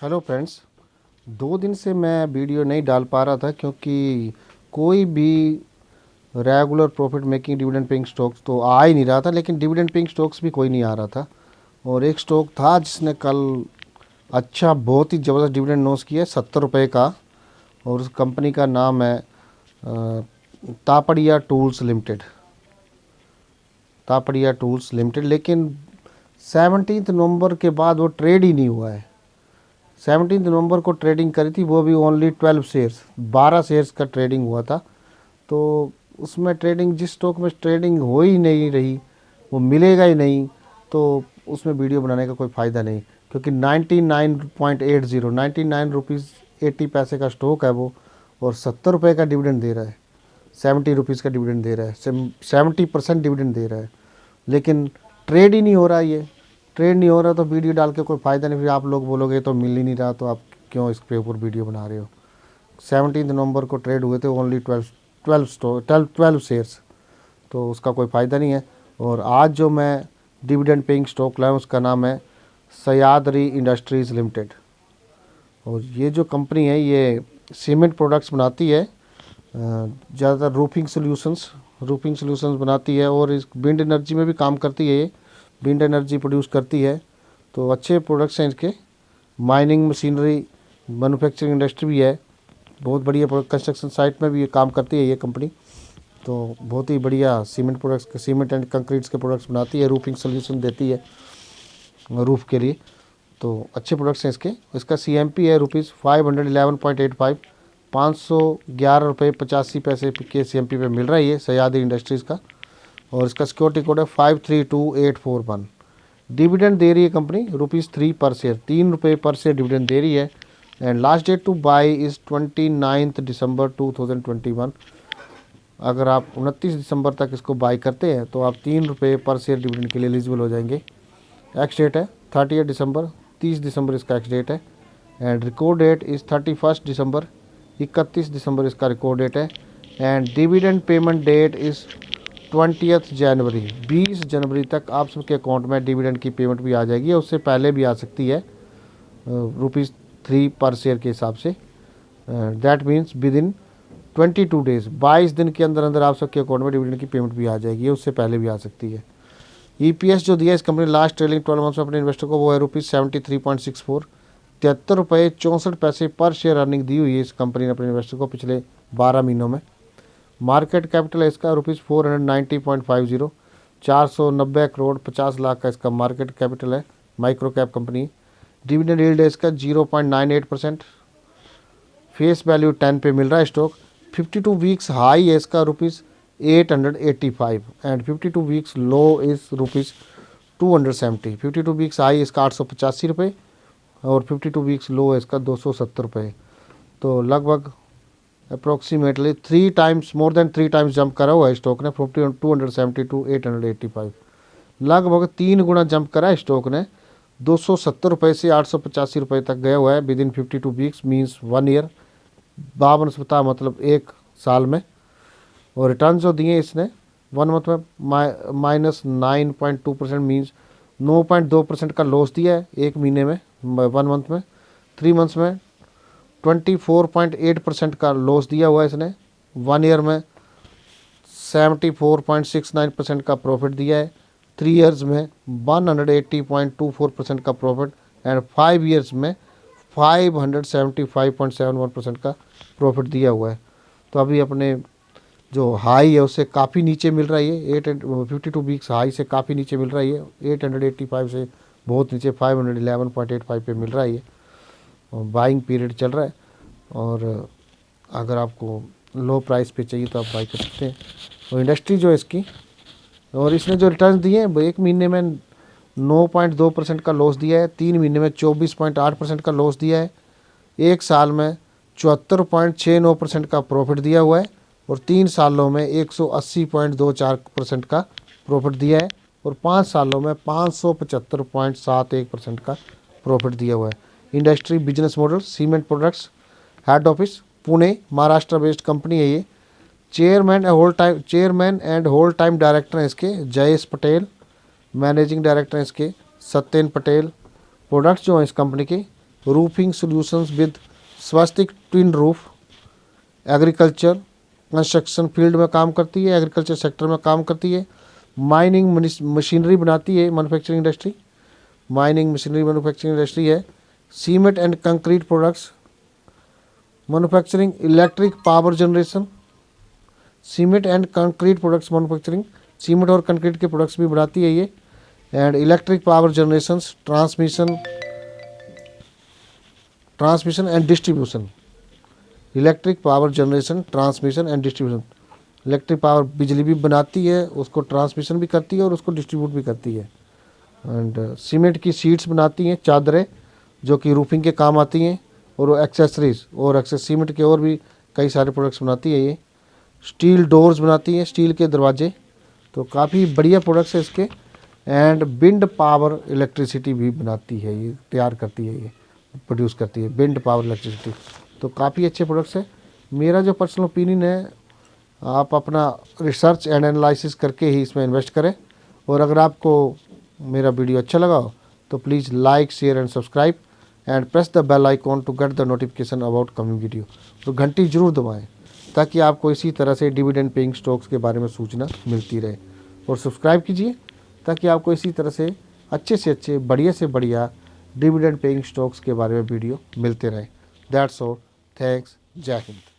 Hello friends. 2 दिन से मैं वीडियो नहीं डाल पा रहा था क्योंकि कोई भी regular profit making dividend paying stocks तो आ ही नहीं रहा था, लेकिन डिविडेंड पेइंग स्टॉक्स भी कोई नहीं आ रहा था। और एक स्टॉक था जिसने कल अच्छा बहुत ही ज़बरदस्त डिविडेंड अनाउंस किया है, 70 रुपये का। और उस कंपनी का नाम है Tapadia tools limited. Tapadia tools limited, लेकिन 17 नवंबर के बाद वो ट्रेड ही नहीं हुआ है। 17 नवंबर को ट्रेडिंग करी थी, वो भी ओनली 12 शेयर्स, 12 शेयर्स का ट्रेडिंग हुआ था। तो उसमें ट्रेडिंग, जिस स्टॉक में ट्रेडिंग हो ही नहीं रही, वो मिलेगा ही नहीं, तो उसमें वीडियो बनाने का कोई फ़ायदा नहीं। क्योंकि 99.80 99 रुपीज़ 80 पैसे का स्टॉक है वो, और 70 रुपये का डिविडेंड दे रहा है। 70 रुपीज़ का डिविडेंड दे रहा है, 70% डिविडेंड दे रहा है, लेकिन ट्रेड ही नहीं हो रहा। ये ट्रेड नहीं हो रहा तो वीडियो डाल के कोई फ़ायदा नहीं। फिर आप लोग बोलोगे तो मिल ही नहीं रहा, तो आप क्यों इस पे ऊपर वीडियो बना रहे हो। 17 नवंबर को ट्रेड हुए थे ओनली 12 शेयर्स, तो उसका कोई फ़ायदा नहीं है। और आज जो मैं डिविडेंड पेइंग स्टॉक लाया उसका नाम है सयादरी इंडस्ट्रीज़ लिमिटेड। और ये जो कंपनी है ये सीमेंट प्रोडक्ट्स बनाती है, ज़्यादातर रूफिंग सॉल्यूशंस बनाती है, और इस विंड एनर्जी में भी काम करती है। ये विंड एनर्जी प्रोड्यूस करती है, तो अच्छे प्रोडक्ट्स हैं इसके। माइनिंग मशीनरी मैन्युफैक्चरिंग इंडस्ट्री भी है, बहुत बढ़िया। कंस्ट्रक्शन साइट में भी ये काम करती है ये कंपनी। तो बहुत ही बढ़िया सीमेंट एंड कंक्रीट्स के प्रोडक्ट्स बनाती है, रूफिंग सोल्यूशन देती है रूफ़ के लिए। तो अच्छे प्रोडक्ट्स हैं इसके। इसका CMP है ₹511.85, 511 रुपये 85 पैसे के CMP पे मिल रहा है ये सयादी इंडस्ट्रीज़ का। और इसका सिक्योरिटी कोड है 532841। डिविडेंड दे रही है कंपनी ₹3 पर शेयर, 3 रुपये पर शेयर डिविडेंड दे रही है। And last date to buy is 29 December 2021। अगर आप 29 दिसंबर तक इसको बाई करते हैं तो आप 3 रुपये पर शेयर डिविडेंड के लिए एलिजिबल हो जाएंगे। एक्स डेट है 30 दिसंबर, 30 दिसंबर इसका एक्स डेट है। एंड रिकॉर्ड डेट इज़ 31 दिसंबर, 31 दिसंबर इसका रिकॉर्ड डेट है। And dividend payment that is 20 जनवरी, 20 जनवरी तक आप सबके अकाउंट में डिविडेंड की पेमेंट भी आ जाएगी। उससे पहले भी आ सकती है ₹3 पर शेयर के हिसाब से। That means with in 22 days, 22 दिन के अंदर अंदर आप सबके अकाउंट में डिविडेंड की पेमेंट भी आ जाएगी, उससे पहले भी आ सकती है। EPS जो दिया इस कंपनी लास्ट ट्रेलिंग 12 मंथ्स में अपने इन्वेस्टर को, वो है ₹73.64, 73 रुपये 64 पैसे पर शेयर अर्निंग दी हुई है इस कंपनी ने अपने इन्वेस्टर को पिछले 12 महीनों में। मार्केट कैपिटल है इसका ₹490.50, 490 करोड़ 50 लाख का इसका मार्केट कैपिटल है। Micro cap company. Dividend yield है इसका 0.98%। फेस वैल्यू 10 पे मिल रहा है स्टॉक। 52 वीक्स हाई है इसका ₹885, and 52 weeks low is ₹270। 52 weeks high इसका 885 रुपये, और 52 वीक्स लो है इसका 270 रुपये। तो लगभग approximately 3 times, more than 3 times jump करा हुआ है स्टॉक ने, 270 टू 885। लगभग 3 गुना जंप करा है स्टॉक ने। 270 रुपये से 885 रुपये तक गया हुआ है with in 52 weeks, means 1 year, 52 सप्ताह मतलब 1 साल में। और रिटर्न जो दिए इसने 1 मंथ में -9.2%, मीन्स 9.2% का लॉस दिया है 1 महीने में, 1 मंथ में। 3 मंथ्स में 24.8% का लॉस दिया हुआ है इसने। 1 ईयर में 74.69% का प्रॉफिट दिया है। 3 ईयर्स में 180.24% का प्रॉफिट, एंड 5 ईयर्स में 575.71% का प्रॉफिट दिया हुआ है। तो अभी अपने जो हाई है उससे काफ़ी नीचे मिल रहा है ये, 52 वीक्स हाई से काफ़ी नीचे मिल रहा है ये, 885 से बहुत नीचे 511.85 पे मिल रहा है ये। बाइंग पीरियड चल रहा है, और अगर आपको लो प्राइस पे चाहिए तो आप बाई कर सकते हैं। और इंडस्ट्री जो है इसकी, और इसने जो रिटर्न दिए हैं, 1 महीने में 9.2% का लॉस दिया है, 3 महीने में 24.8% का लॉस दिया है, 1 साल में 74.69% का प्रॉफिट दिया हुआ है, और 3 सालों में 180.24% का प्रॉफिट दिया है, और 5 सालों में 575.71% का प्रॉफिट दिया हुआ है। Industry business model cement products, head office Pune Maharashtra based company है ये। Chairman and whole time director हैं इसके जयेश पटेल, मैनेजिंग डायरेक्टर हैं इसके सत्येन पटेल। प्रोडक्ट्स जो हैं इस कंपनी के roofing solutions with Swastik twin roof, agriculture construction field में काम करती है, एग्रीकल्चर सेक्टर में काम करती है, माइनिंग मशीनरी बनाती है, manufacturing industry, mining machinery manufacturing industry है, cement and concrete products, manufacturing electric power generation, cement and concrete products manufacturing, cement और कंक्रीट के प्रोडक्ट्स भी बनाती है ये, and electric power generation, transmission and distribution, electric power generation, transmission and distribution, electric power बिजली भी बनाती है, उसको ट्रांसमिशन भी करती है और उसको डिस्ट्रीब्यूट भी करती है। एंड सीमेंट की शीट्स बनाती हैं, चादरें जो कि रूफिंग के काम आती हैं, और एक्सेसरीज और सीमेंट के और भी कई सारे प्रोडक्ट्स बनाती है ये। स्टील डोर्स बनाती हैं, स्टील के दरवाजे, तो काफ़ी बढ़िया प्रोडक्ट्स है इसके। एंड विंड पावर इलेक्ट्रिसिटी भी बनाती है ये, तैयार करती है ये, प्रोड्यूस करती है विंड पावर इलेक्ट्रिसिटी, तो काफ़ी अच्छे प्रोडक्ट्स है। मेरा जो पर्सनल ओपिनियन है, आप अपना रिसर्च एंड एनालिसिस करके ही इसमें इन्वेस्ट करें। और अगर आपको मेरा वीडियो अच्छा लगा हो तो please like, share and subscribe and press the bell icon to get the notification about coming video. तो घंटी जरूर दबाएं ताकि आपको इसी तरह से डिविडेंड पेइंग स्टॉक्स के बारे में सूचना मिलती रहे, और सब्सक्राइब कीजिए ताकि आपको इसी तरह से अच्छे बढ़िया से बढ़िया डिविडेंड पेइंग स्टॉक्स के बारे में वीडियो मिलते रहे। दैट्स ऑल, थैंक्स, जय हिंद।